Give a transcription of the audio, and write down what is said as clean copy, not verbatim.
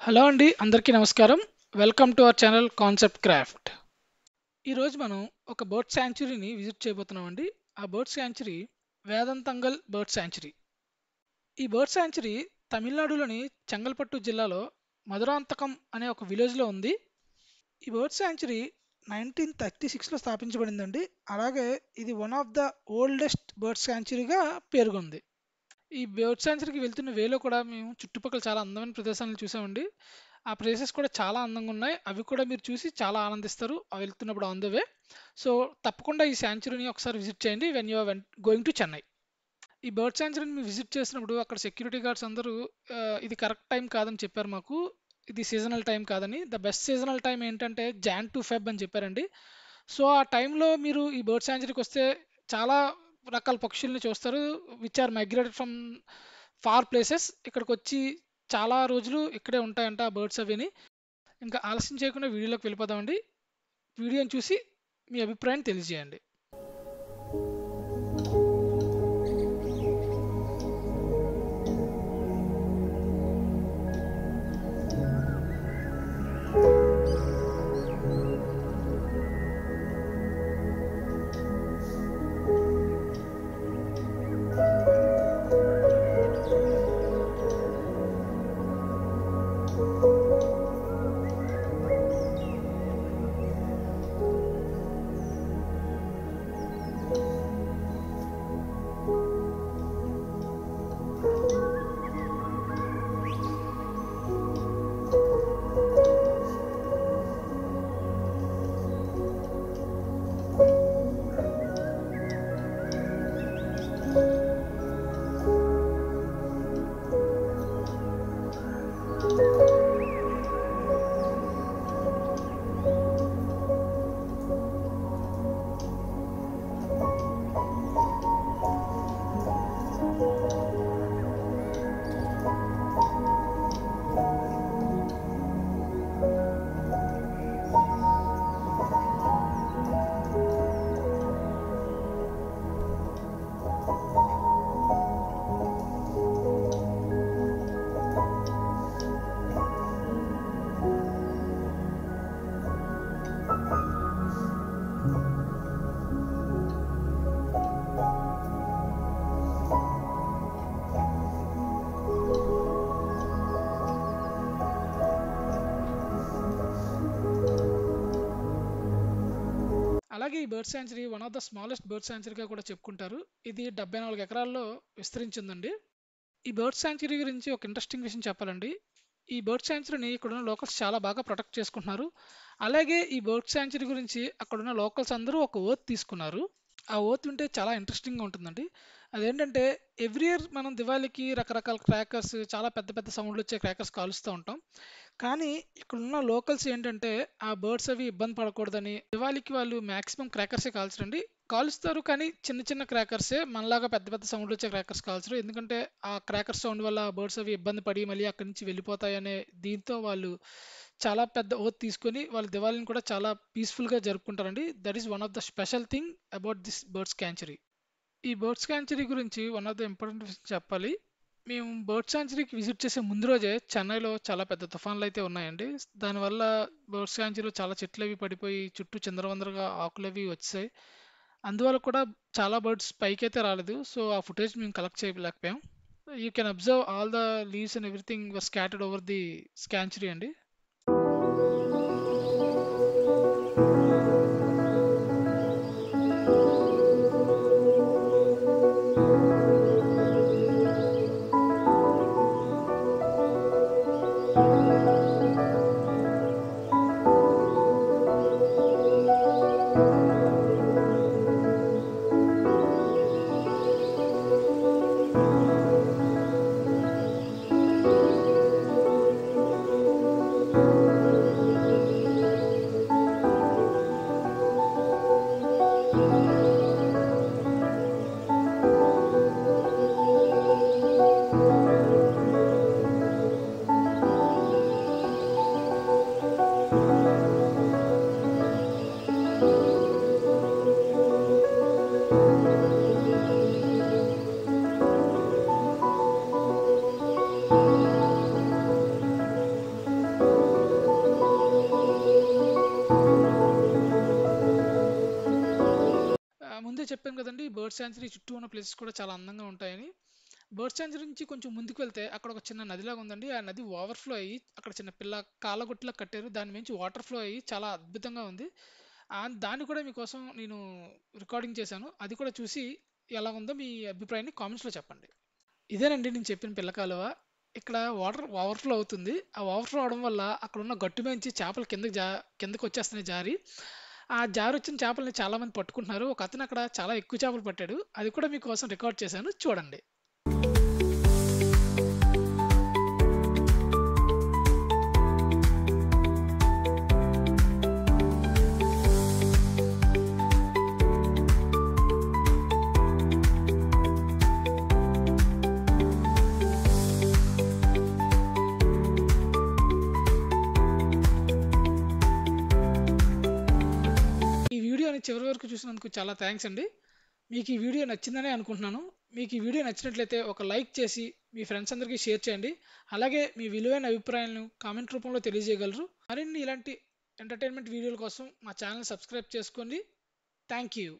Hello అండి, అందరికీ నమస్కారం. Welcome to our channel concept craft. ఈరోజు మనం ఒక బర్డ్ శాంచురీని విజిట్ చేయబోతున్నామండి. ఆ బర్డ్ శాంచురీ వేదంతంగల్ బర్డ్ శాంచురీ. ఈ బర్డ్ శాంచురీ తమిళనాడులోని చెంగల్పట్టు జిల్లాలో మధురాంతకం అనే ఒక విలేజ్లో ఉంది. ఈ బర్డ్ శాంచురీ 1936లో స్థాపించబడిందండి. అలాగే ఇది one of the oldest bird శాంచురీగా పేరుగొంది. ఈ బర్డ్ సాంచురీకి వెళ్తున్న వేలో కూడా మేము చుట్టుపక్కల చాలా అందమైన ప్రదేశాలను చూసామండి. ఆ ప్లేసెస్ కూడా చాలా అందంగా ఉన్నాయి. అవి కూడా మీరు చూసి చాలా ఆనందిస్తారు వెళ్తున్నప్పుడు ఆన్ ద వే. సో, తప్పకుండా ఈ శాంచురీని ఒకసారి విజిట్ చేయండి when you are going to Chennai. ఈ బర్డ్ శాంచురీని మేము విజిట్ చేసినప్పుడు అక్కడ సెక్యూరిటీ గార్డ్స్ అందరూ ఇది కరెక్ట్ టైం కాదని చెప్పారు మాకు. ఇది సీజనల్ టైం కాదని. ద బెస్ట్ సీజనల్ టైం ఏంటంటే జాన్ టు ఫెబ్ అని చెప్పారండి. సో, ఆ టైంలో మీరు ఈ బర్డ్ శాంచురీకి వస్తే చాలా రకాల పక్షుల్ని చూస్తారు. Which are migrated from far places. ఇక్కడికొచ్చి చాలా రోజులు ఇక్కడే ఉంటాయంట ఆ బర్డ్స్ అవిని. ఇంకా ఆలస్యం చేయకుండా వీడియోలోకి వెళ్ళిపోదామండి. వీడియోని చూసి మీ అభిప్రాయాన్ని తెలియజేయండి. అలాగే ఈ bird sanctuary one of the smallest bird శాంచురీగా కూడా చెప్పుకుంటారు. ఇది 74 ఎకరాల్లో విస్తరించిందండి. ఈ బర్డ్ శాంచురీ గురించి ఒక ఇంట్రెస్టింగ్ విషయం చెప్పాలండి. ఈ బర్డ్ శాంచురీని ఇక్కడున్న లోకల్స్ చాలా బాగా ప్రొటెక్ట్ చేసుకుంటున్నారు. అలాగే ఈ బర్డ్ శాంచురీ గురించి అక్కడున్న లోకల్స్ అందరూ ఒక ఓత్ తీసుకున్నారు. ఆ ఓత్ ఉంటే చాలా ఇంట్రెస్టింగ్‌గా ఉంటుందండి. అదేంటంటే ఎవ్రీ ఇయర్ మనం దివాళీకి రకరకాల క్రాకర్స్ చాలా పెద్ద పెద్ద సౌండ్‌లొచ్చే క్రాకర్స్ కాలుస్తూ ఉంటాం. కానీ ఇక్కడున్న లోకల్స్ ఏంటంటే ఆ బర్డ్స్ అవి ఇబ్బంది పడకూడదని దివాళీకి వాళ్ళు మాక్సిమం క్రాకర్సే కాల్చరండి. కాలుస్తారు కానీ చిన్న చిన్న క్రాకర్సే. మనలాగా పెద్ద పెద్ద సౌండ్‌లొచ్చే క్రాకర్స్ కాల్చరు. ఎందుకంటే ఆ క్రాకర్స్ సౌండ్ వల్ల బర్డ్స్ అవి ఇబ్బంది పడి మళ్ళీ అక్కడి నుంచి వెళ్ళిపోతాయనే దీంతో వాళ్ళు చాలా పెద్ద ఓత్ తీసుకొని వాళ్ళ దివాళీని కూడా చాలా పీస్‌ఫుల్‌గా జరుపుకుంటారండి. That is one of the special thing about this birds sanctuary. ఈ బర్డ్స్ సాంక్చురీ గురించి వన్ ఆఫ్ ద ఇంపార్టెంట్ విషయం చెప్పాలి. మేము బర్డ్ సాంక్చురీకి విజిట్ చేసే ముందు రోజే చెన్నైలో చాలా పెద్ద తుఫాన్లు అయితే ఉన్నాయండి. దానివల్ల బర్డ్ సాంక్చురీలో చాలా చెట్లు అవి పడిపోయి చుట్టూ చిందరవందరగా ఆకులవి వచ్చాయి. అందువల్ల కూడా చాలా బర్డ్స్ పైకైతే రాలేదు. సో ఆ ఫుటేజ్ మేము కలెక్ట్ చేయలేకపోయాం. You can observe all the leaves and everything were scattered over the sanctuary అండి. చెప్పాను కదండీ! బర్డ్ సాంచురీ చుట్టూ ఉన్న ప్లేసెస్ కూడా చాలా అందంగా ఉంటాయని. బర్డ్ సాంచురీ నుంచి కొంచెం ముందుకు వెళ్తే అక్కడ ఒక చిన్న నదిలాగా ఉందండి. ఆ నది ఓవర్‌ఫ్లో అయ్యి అక్కడ చిన్న కాలగొట్టులా కట్టారు. దాని మించి వాటర్ ఫ్లో అయ్యి చాలా అద్భుతంగా ఉంది. దాన్ని కూడా మీకోసం నేను రికార్డింగ్ చేశాను. అది కూడా చూసి ఎలా ఉందో మీ అభిప్రాయాన్ని కామెంట్స్‌లో చెప్పండి. ఇదేనండి నేను చెప్పిన పిల్ల కాలువ. ఇక్కడ వాటర్ ఓవర్‌ఫ్లో అవుతుంది. ఆ ఓవర్‌ఫ్లో అవ్వడం వల్ల అక్కడున్న గట్టు మీంచి చేపలు కిందకొచ్చేస్తున్నాయి జారి. ఆ జారొచ్చిన చేపల్ని చాలామంది పట్టుకుంటున్నారు. ఒకతను అక్కడ చాలా ఎక్కువ చేపలు పట్టాడు. అది కూడా మీకోసం రికార్డ్ చేశాను చూడండి. ఈ వీడియోని చివరి వరకు చూసినందుకు చాలా థాంక్స్ అండి. మీకు ఈ వీడియో నచ్చిందనే అనుకుంటున్నాను. మీకు ఈ వీడియో నచ్చినట్లయితే ఒక లైక్ చేసి మీ ఫ్రెండ్స్ అందరికీ షేర్ చేయండి. అలాగే మీ విలువైన అభిప్రాయాలను కామెంట్ రూపంలో తెలియజేయగలరు. మరిన్ని ఇలాంటి ఎంటర్‌టైన్‌మెంట్ వీడియోల కోసం మా ఛానెల్ సబ్స్క్రైబ్ చేసుకోండి. Thank you.